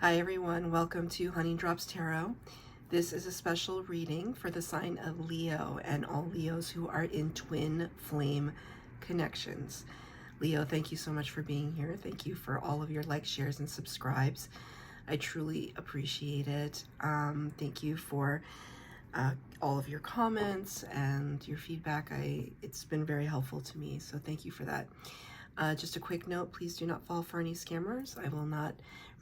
Hi everyone, welcome to Honey Drops Tarot. This is a special reading for the sign of Leo and all Leos who are in twin flame connections. Leo, thank you so much for being here. Thank you for all of your likes, shares, and subscribes. I truly appreciate it. Thank you for all of your comments and your feedback. It's been very helpful to me, so thank you for that. Just a quick note, please do not fall for any scammers. I will not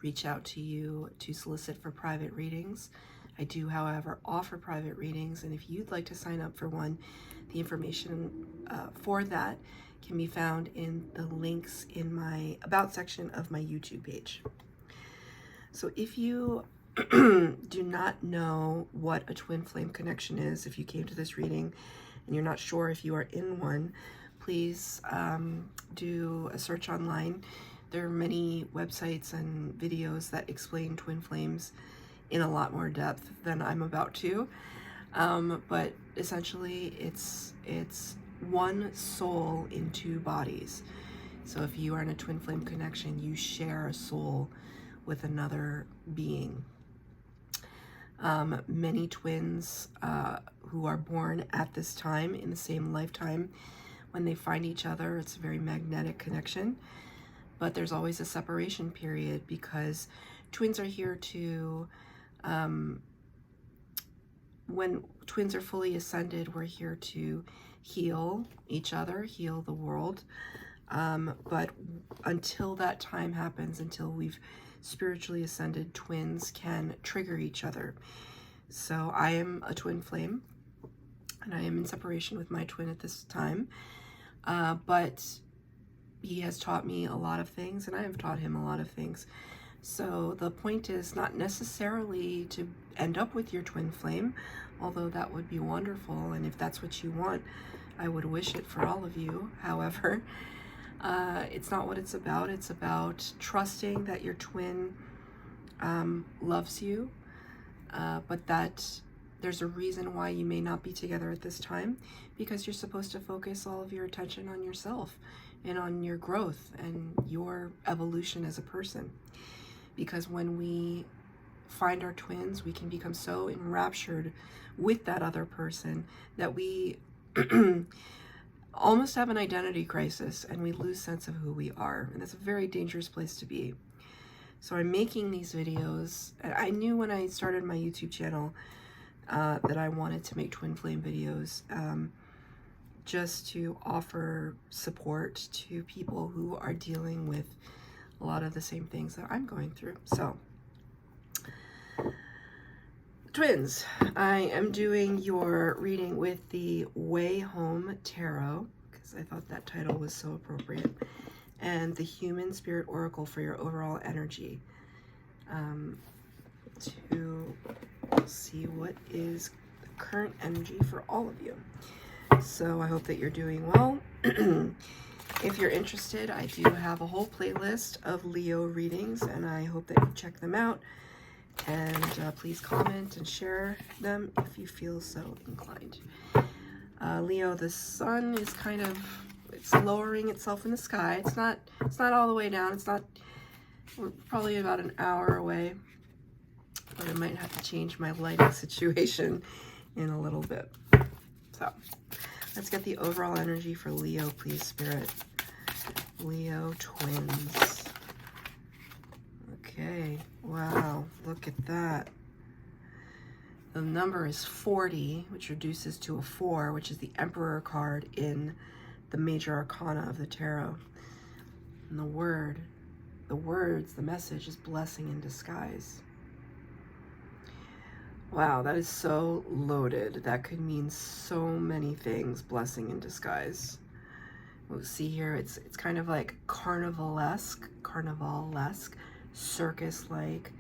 reach out to you to solicit for private readings. I do, however, offer private readings, and if you'd like to sign up for one, the information for that can be found in the links in my About section of my YouTube page. So if you do not know what a twin flame connection is, if you came to this reading and you're not sure if you are in one, please do a search online. There are many websites and videos that explain twin flames in a lot more depth than I'm about to. But essentially it's one soul in two bodies. So if you are in a twin flame connection, you share a soul with another being. Many twins who are born at this time in the same lifetime, when they find each other, it's a very magnetic connection. But there's always a separation period because twins are here to, when twins are fully ascended, we're here to heal each other, heal the world. But until that time happens, until we've spiritually ascended, twins can trigger each other. So I am a twin flame, and I am in separation with my twin at this time. But he has taught me a lot of things, and I have taught him a lot of things. So the point is not necessarily to end up with your twin flame, although that would be wonderful, and if that's what you want, I would wish it for all of you. However, it's not what it's about. It's about trusting that your twin loves you, but that there's a reason why you may not be together at this time, because you're supposed to focus all of your attention on yourself and on your growth and your evolution as a person. Because when we find our twins, we can become so enraptured with that other person that we almost have an identity crisis and we lose sense of who we are. And that's a very dangerous place to be. So I'm making these videos. I knew when I started my YouTube channel that I wanted to make twin flame videos, just to offer support to people who are dealing with a lot of the same things that I'm going through. So, twins, I am doing your reading with the Way Home Tarot, because I thought that title was so appropriate, and the Human Spirit Oracle for your overall energy, to see what is the current energy for all of you. So I hope that you're doing well. If you're interested, I do have a whole playlist of Leo readings, and I hope that you check them out. And please comment and share them if you feel so inclined. Leo, the sun is it's lowering itself in the sky. It's not all the way down. We're probably about an hour away, but I might have to change my lighting situation in a little bit. So let's get the overall energy for Leo, please, Spirit. Leo twins. Okay, wow, look at that. The number is 40, which reduces to a 4, which is the Emperor card in the major arcana of the tarot. And the message is blessing in disguise. Wow, that is so loaded. That could mean so many things, blessing in disguise. We'll see here, it's kind of like carnival-esque, circus-like,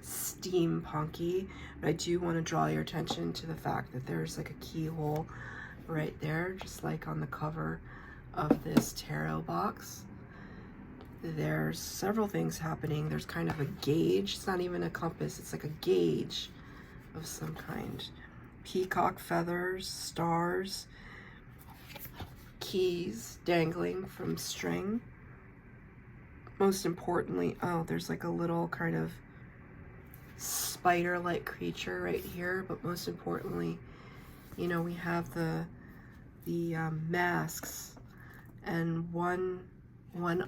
steampunky. But I do want to draw your attention to the fact that there's like a keyhole right there, just like on the cover of this tarot box. There's several things happening. There's kind of a gauge. It's not even a compass. It's like a gauge of some kind. Peacock feathers, stars, keys dangling from string. most importantly, oh, there's like a little kind of spider-like creature right here, but most importantly, you know, we have the masks and one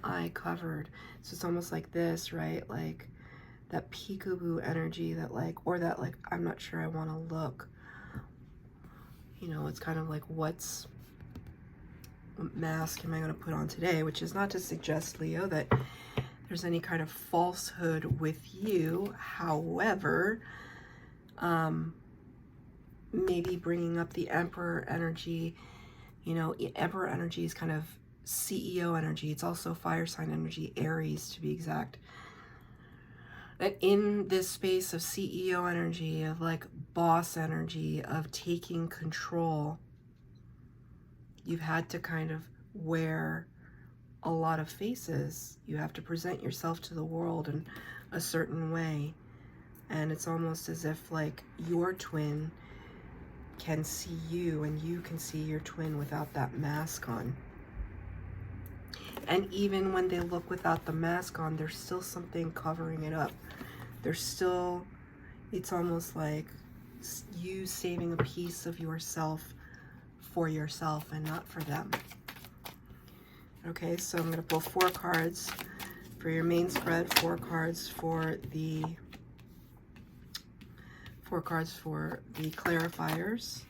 eye covered. So it's almost like this, right? Like that peekaboo energy that like, or that like, I'm not sure I want to look. You know, it's kind of like, what mask am I going to put on today? Which is not to suggest, Leo, that there's any kind of falsehood with you. However, maybe bringing up the Emperor energy. You know, Emperor energy is kind of CEO energy. It's also fire sign energy, Aries to be exact. That in this space of CEO energy, of like boss energy, of taking control, you've had to kind of wear a lot of faces. You have to present yourself to the world in a certain way. And it's almost as if like your twin can see you and you can see your twin without that mask on. And even when they look without the mask on, there's still something covering it up. There's still, it's almost like you saving a piece of yourself for yourself and not for them. Okay, so I'm going to pull 4 cards for your main spread, 4 cards for the clarifiers.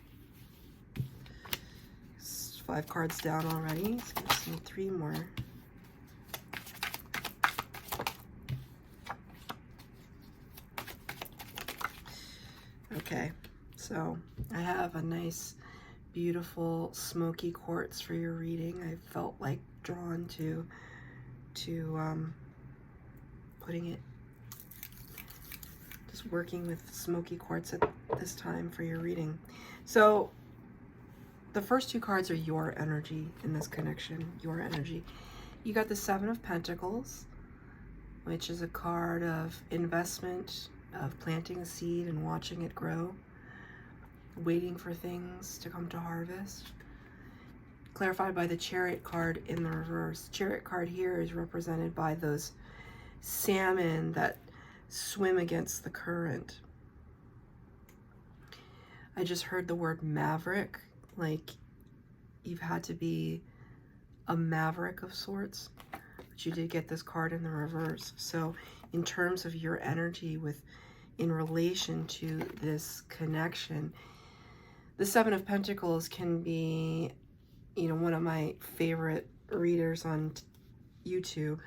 5 cards down already. Let's give us 3 more. Okay, so I have a nice, beautiful, smoky quartz for your reading. I felt like drawn to putting it, just working with smoky quartz at this time for your reading. So the first 2 cards are your energy in this connection, your energy. You got the 7 of Pentacles, which is a card of investment, of planting a seed and watching it grow, waiting for things to come to harvest. Clarified by the Chariot card in the reverse. Chariot card here is represented by those salmon that swim against the current. I just heard the word maverick, like you've had to be a maverick of sorts, but you did get this card in the reverse. So in terms of your energy in relation to this connection, the 7 of Pentacles can be, you know, one of my favorite readers on YouTube.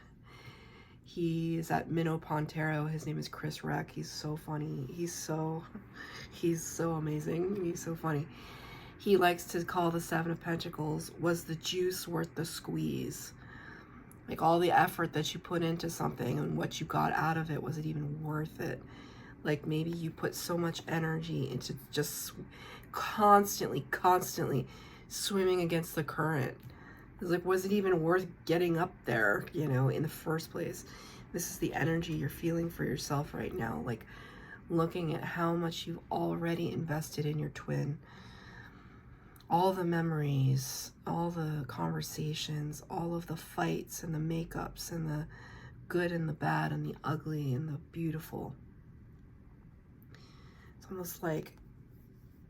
He's at Minnow Pontero. His name is Chris Reck. He's so funny. He's so amazing. He's so funny. He likes to call the 7 of Pentacles, was the juice worth the squeeze? Like all the effort that you put into something and what you got out of it, was it even worth it? Like maybe you put so much energy into just constantly swimming against the current. It's like, was it even worth getting up there, you know, in the first place? This is the energy you're feeling for yourself right now, like looking at how much you've already invested in your twin. All the memories, all the conversations, all of the fights and the makeups and the good and the bad and the ugly and the beautiful. It's almost like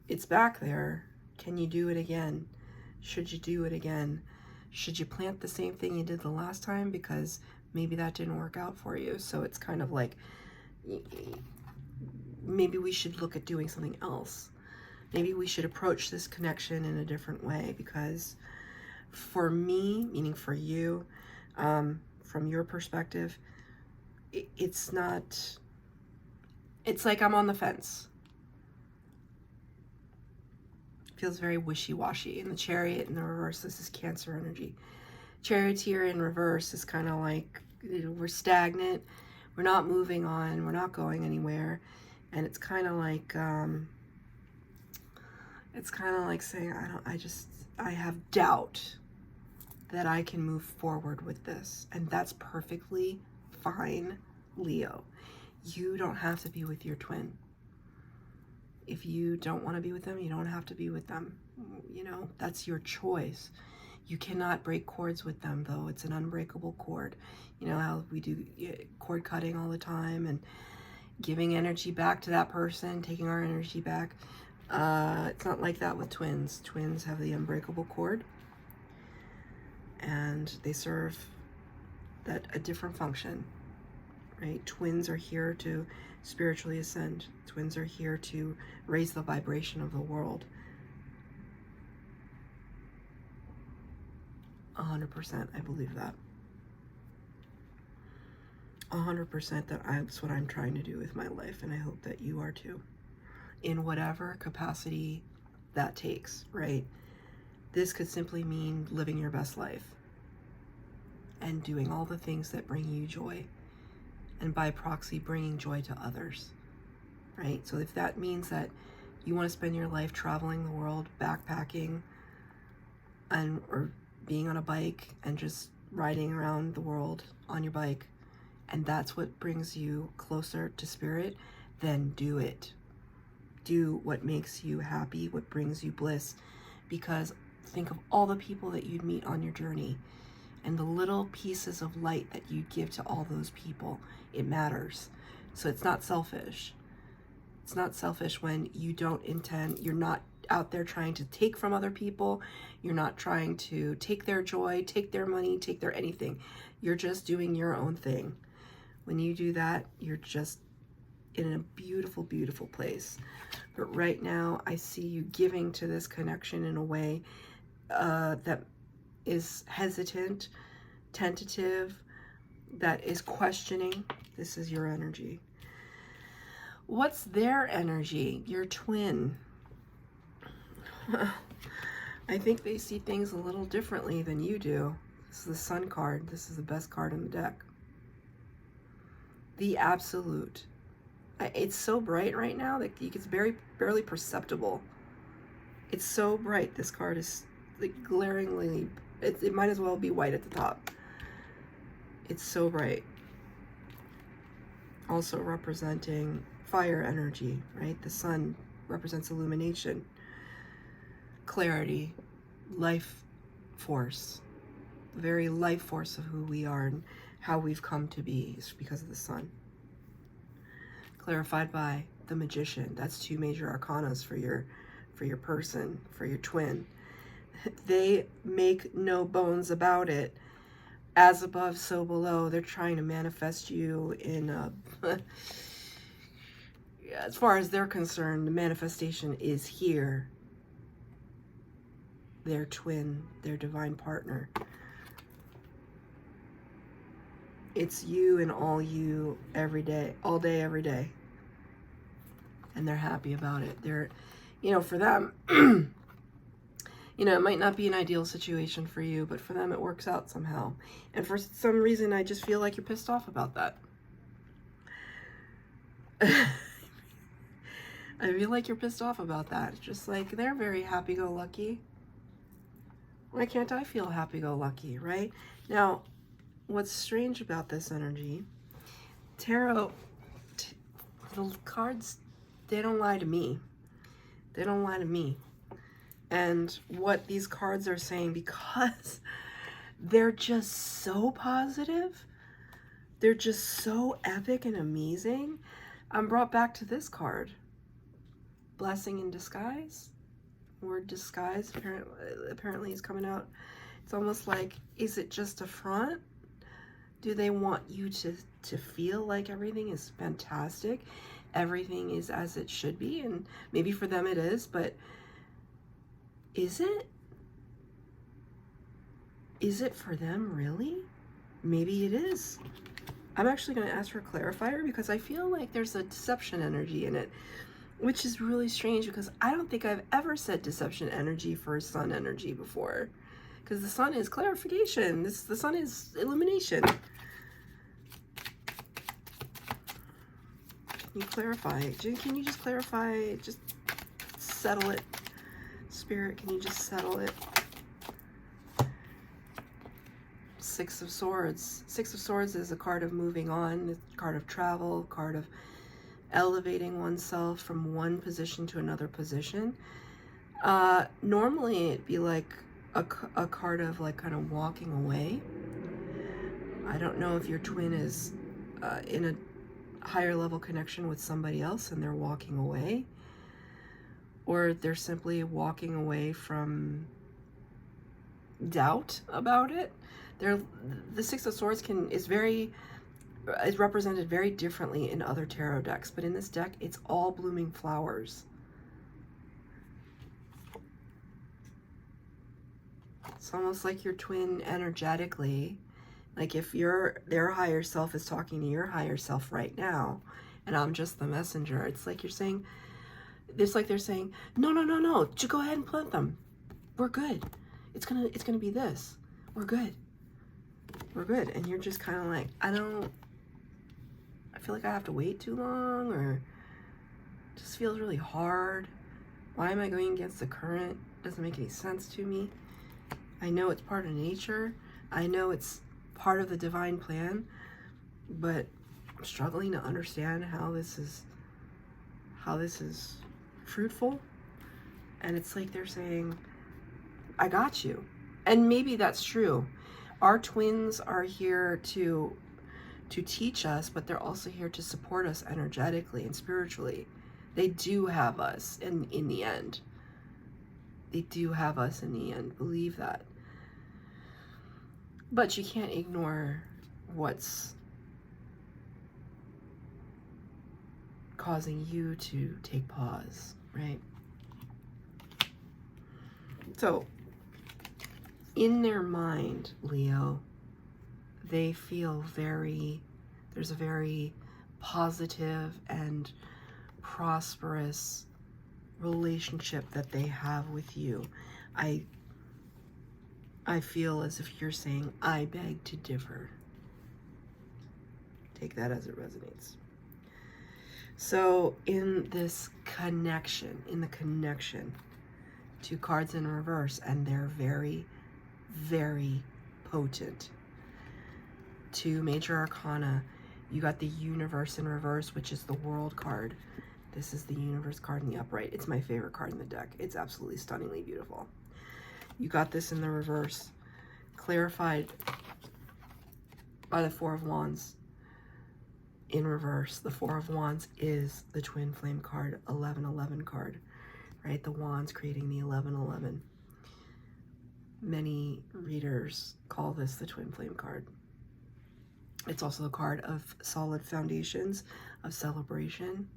it's back there. Can you do it again? Should you do it again? Should you plant the same thing you did the last time? Because maybe that didn't work out for you. So it's kind of like, maybe we should look at doing something else. Maybe we should approach this connection in a different way, because for me, meaning for you, from your perspective, it's not, it's like I'm on the fence. Feels very wishy-washy. In the Chariot in the reverse, this is Cancer energy. Charioteer in reverse is kind of like, we're stagnant, we're not moving on, we're not going anywhere, and it's kind of like saying, I have doubt that I can move forward with this, and that's perfectly fine, Leo. You don't have to be with your twin. If you don't want to be with them, you don't have to be with them. You know, that's your choice. You cannot break cords with them, though. It's an unbreakable cord. You know how we do cord cutting all the time and giving energy back to that person, taking our energy back. It's not like that with twins. Twins have the unbreakable cord, and they serve a different function, right? Twins are here to spiritually ascend. Twins are here to raise the vibration of the world. 100%, I believe that. 100% that's what I'm trying to do with my life, and I hope that you are too, in whatever capacity that takes, right? This could simply mean living your best life and doing all the things that bring you joy, and by proxy bringing joy to others, right? So if that means that you want to spend your life traveling the world, backpacking, or being on a bike and just riding around the world on your bike, and that's what brings you closer to spirit, then do it. Do what makes you happy, what brings you bliss, because think of all the people that you'd meet on your journey and the little pieces of light that you'd give to all those people. It matters. So it's not selfish. It's not selfish when you don't intend, you're not out there trying to take from other people. You're not trying to take their joy, take their money, take their anything. You're just doing your own thing. When you do that, you're just in a beautiful, beautiful place. But right now, I see you giving to this connection in a way that is hesitant, tentative, that is questioning. This is your energy. What's their energy? Your twin. I think they see things a little differently than you do. This is the Sun card. This is the best card in the deck. The absolute. It's so bright right now that it's barely perceptible. It's so bright. This card is like glaringly, it might as well be white at the top. It's so bright. Also representing fire energy, right? The sun represents illumination, clarity, life force, the very life force of who we are and how we've come to be is because of the sun. Clarified by the Magician. That's 2 major arcanas for your person, for your twin. They make no bones about it. As above, so below. They're trying to manifest you in as far as they're concerned, the manifestation is here. Their twin, their divine partner. It's you and all you every day, all day, every day. And they're happy about it. They're, for them, it might not be an ideal situation for you, but for them it works out somehow. And for some reason, I just feel like you're pissed off about that. I feel like you're pissed off about that. It's just like, they're very happy-go-lucky. Why can't I feel happy-go-lucky, right? Now, what's strange about this energy, tarot, the cards, they don't lie to me. They don't lie to me. And what these cards are saying, because they're just so positive, they're just so epic and amazing, I'm brought back to this card. Blessing in disguise. Word disguise apparently is coming out. It's almost like, is it just a front? Do they want you to feel like everything is fantastic? Everything is as it should be? And maybe for them it is, but is it? Is it for them really? Maybe it is. I'm actually going to ask for a clarifier because I feel like there's a deception energy in it, which is really strange because I don't think I've ever said deception energy for sun energy before, because the sun is clarification. The sun is illumination. Can you clarify? Can you just clarify? Just settle it. Spirit, can you just settle it? 6 of Swords. 6 of Swords is a card of moving on, a card of travel, a card of elevating oneself from one position to another position. Normally it'd be like a card of like kind of walking away. I don't know if your twin is in a higher level connection with somebody else and they're walking away, or they're simply walking away from doubt about it. The Six of Swords is represented very differently in other tarot decks, but in this deck, it's all blooming flowers. It's almost like your twin energetically, like if their higher self is talking to your higher self right now, and I'm just the messenger, it's like they're saying, no, just go ahead and plant them. We're good. It's gonna be this. We're good. And you're just kind of like, I feel like I have to wait too long, or it just feels really hard. Why am I going against the current? Doesn't make any sense to me. I know it's part of nature. I know it's part of the divine plan, but I'm struggling to understand how this is fruitful. And it's like they're saying, I got you. And maybe that's true. Our twins are here to teach us, but they're also here to support us energetically and spiritually. They do have us in the end. They do have us in the end. Believe that. But you can't ignore what's causing you to take pause, right? So, in their mind, Leo, they feel there's a very positive and prosperous relationship that they have with you. I feel as if you're saying, I beg to differ. Take that as it resonates. So in this connection, two cards in reverse, and they're very, very potent. Two major arcana. You got the universe in reverse, which is the world card. This is the universe card in the upright. It's my favorite card in the deck. It's absolutely stunningly beautiful. You got this in the reverse, clarified by the Four of Wands in reverse. The Four of Wands is the twin flame card, 1111 card, right? The wands creating the 1111. Many readers call this the twin flame card. It's also a card of solid foundations, of celebration,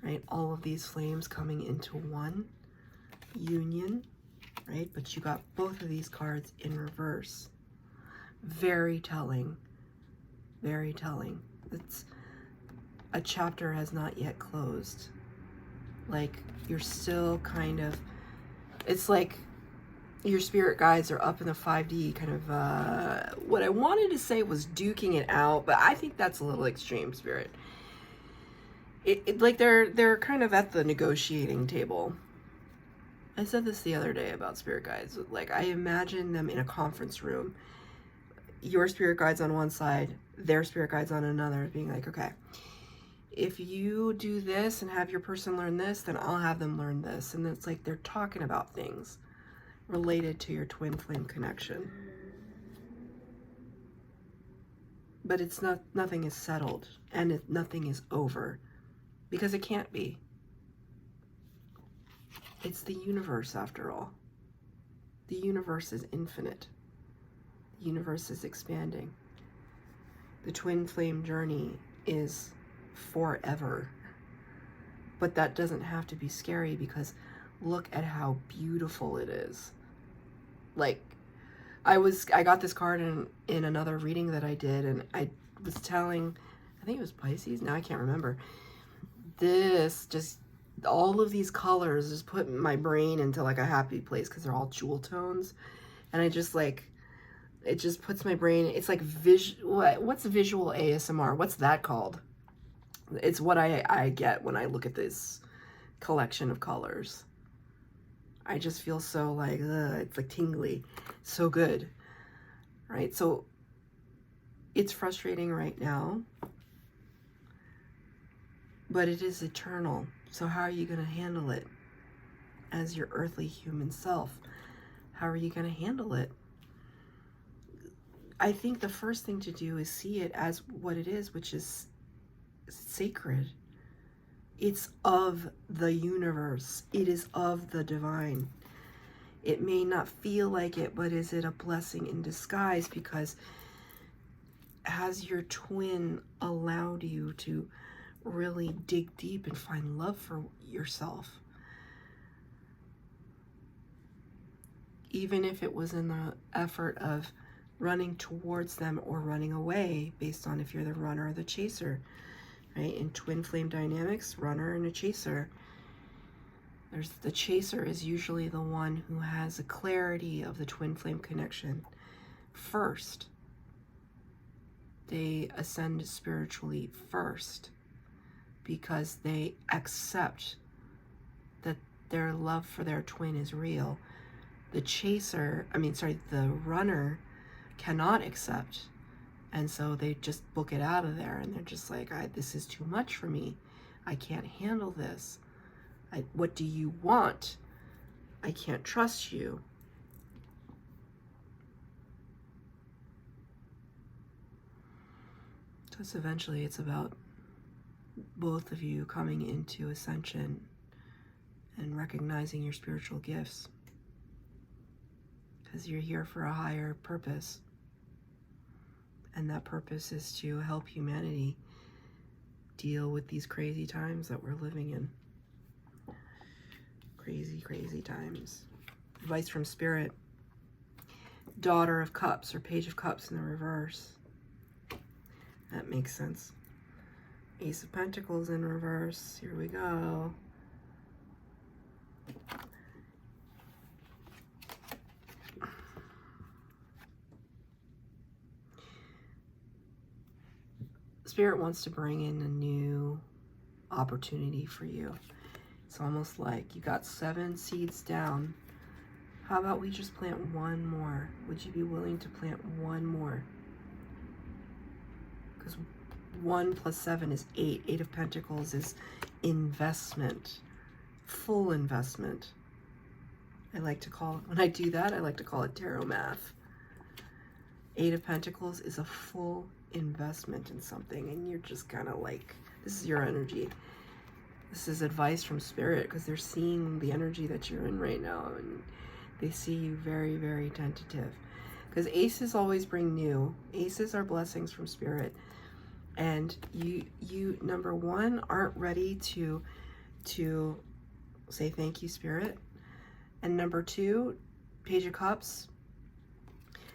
right? All of these flames coming into one union, right? But you got both of these cards in reverse. Very telling. Very telling. It's a chapter has not yet closed. Like, you're still kind of, it's like your spirit guides are up in the 5D kind of, what I wanted to say was duking it out, but I think that's a little extreme, Spirit. Like they're kind of at the negotiating table. I said this the other day about spirit guides. Like, I imagine them in a conference room. Your spirit guides on one side, their spirit guides on another, being like, okay, if you do this and have your person learn this, then I'll have them learn this. And it's like they're talking about things related to your twin flame connection. But it's nothing is settled, and nothing is over, because it can't be. It's the universe, after all. The universe is infinite. The universe is expanding. The twin flame journey is forever. But that doesn't have to be scary, because look at how beautiful it is. Like, I got this card in another reading that I did, and I was telling, I think it was Pisces, now I can't remember. This just, all of these colors just put my brain into like a happy place, because they're all jewel tones. And I just like, it just puts my brain, it's like what's visual ASMR? What's that called? It's what I get when I look at this collection of colors. I just feel so like, it's like tingly, so good, right? So it's frustrating right now, but it is eternal. So how are you going to handle it as your earthly human self? How are you going to handle it? I think the first thing to do is see it as what it is, which is sacred. It's of the universe. It is of the divine. It may not feel like it, but is it a blessing in disguise? Because has your twin allowed you to really dig deep and find love for yourself? Even if it was in the effort of running towards them or running away, based on if you're the runner or the chaser, right? In twin flame dynamics, runner and a chaser. The chaser is usually the one who has a clarity of the twin flame connection first. They ascend spiritually first because they accept that their love for their twin is real. The runner cannot accept. And so they just book it out of there, and they're just like, this is too much for me. I can't handle this. What do you want? I can't trust you. Because eventually it's about both of you coming into ascension and recognizing your spiritual gifts. Because you're here for a higher purpose. And that purpose is to help humanity deal with these crazy times that we're living in. Crazy, crazy times. Advice from Spirit. Daughter of Cups or Page of Cups in the reverse. That makes sense. Ace of Pentacles in reverse. Here we go. Spirit wants to bring in a new opportunity for you. It's almost like you got 7 seeds down. How about we just plant one more? Would you be willing to plant one more? Because 1 plus 7 is 8. 8 of Pentacles is investment. Full investment. I like to call it, when I do that, I like to call it tarot math. 8 of Pentacles is a full investment in something, and you're just kind of like, this is your energy. This is advice from Spirit, because they're seeing the energy that you're in right now, and they see you very, very tentative. Because aces always bring new. Aces are blessings from Spirit, and you number one, aren't ready to say thank you, Spirit. And number two, Page of Cups.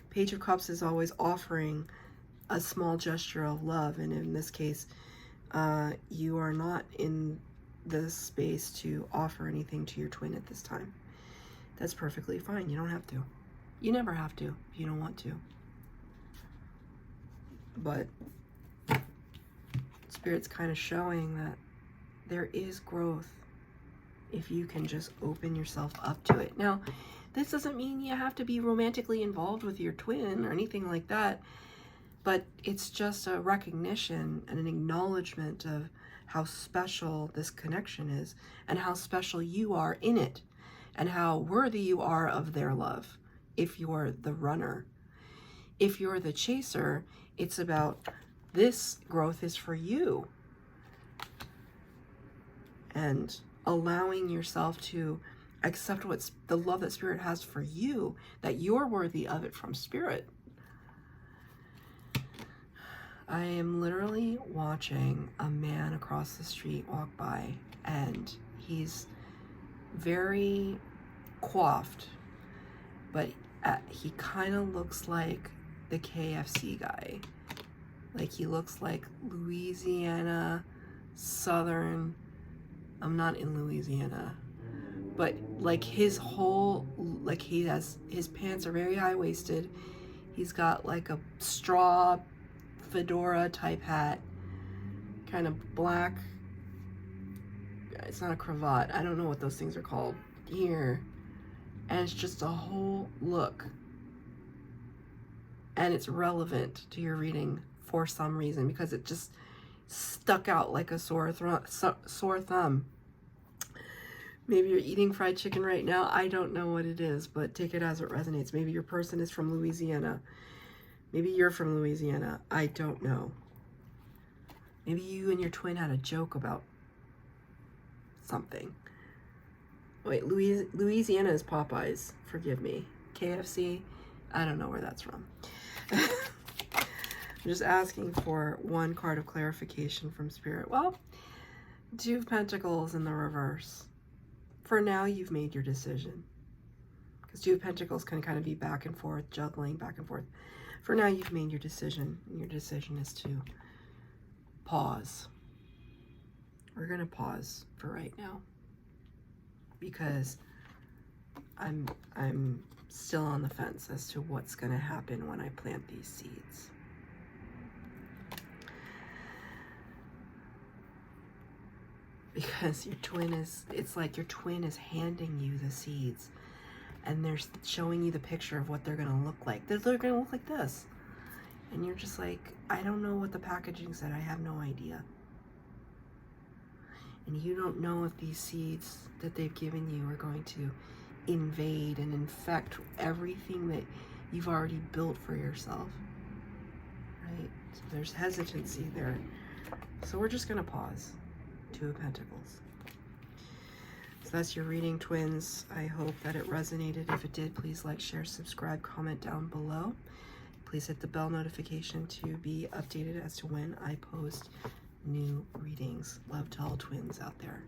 Page of Cups is always offering a small gesture of love, and in this case, you are not in the space to offer anything to your twin at this time. That's perfectly fine. You don't have to. You never have to if you don't want to. But Spirit's kind of showing that there is growth if you can just open yourself up to it. Now, this doesn't mean you have to be romantically involved with your twin or anything like that. But it's just a recognition and an acknowledgement of how special this connection is and how special you are in it and how worthy you are of their love if you're the runner. If you're the chaser, it's about this growth is for you. And allowing yourself to accept what's the love that Spirit has for you, that you're worthy of it from Spirit. I am literally watching a man across the street walk by, and he's very coiffed, but he kind of looks like the KFC guy. Like, he looks like Louisiana, Southern. I'm not in Louisiana, but like his whole, like his pants are very high-waisted. He's got like a straw fedora type hat, kind of black. It's not a cravat. I don't know what those things are called here. And it's just a whole look. And it's relevant to your reading for some reason, because it just stuck out like a sore thumb. Maybe you're eating fried chicken right now. I don't know what it is, but take it as it resonates. Maybe your person is from Louisiana. Maybe you're from Louisiana. I don't know. Maybe you and your twin had a joke about something. Wait, Louisiana is Popeyes. Forgive me. KFC? I don't know where that's from. I'm just asking for one card of clarification from Spirit. Well, Two of Pentacles in the reverse. For now, you've made your decision. Because Two of Pentacles can kind of be back and forth, juggling back and forth. For now, you've made your decision. And your decision is to pause. We're going to pause for right now. Because I'm still on the fence as to what's going to happen when I plant these seeds. Because your twin is, it's like your twin is handing you the seeds and they're showing you the picture of what they're going to look like. They're going to look like this. And you're just like, I don't know what the packaging said. I have no idea. And you don't know if these seeds that they've given you are going to invade and infect everything that you've already built for yourself. Right? So there's hesitancy there. So we're just going to pause. Two of Pentacles. So that's your reading, twins. I hope that it resonated. If it did, please like, share, subscribe, comment down below. Please hit the bell notification to be updated as to when I post new readings. Love to all twins out there.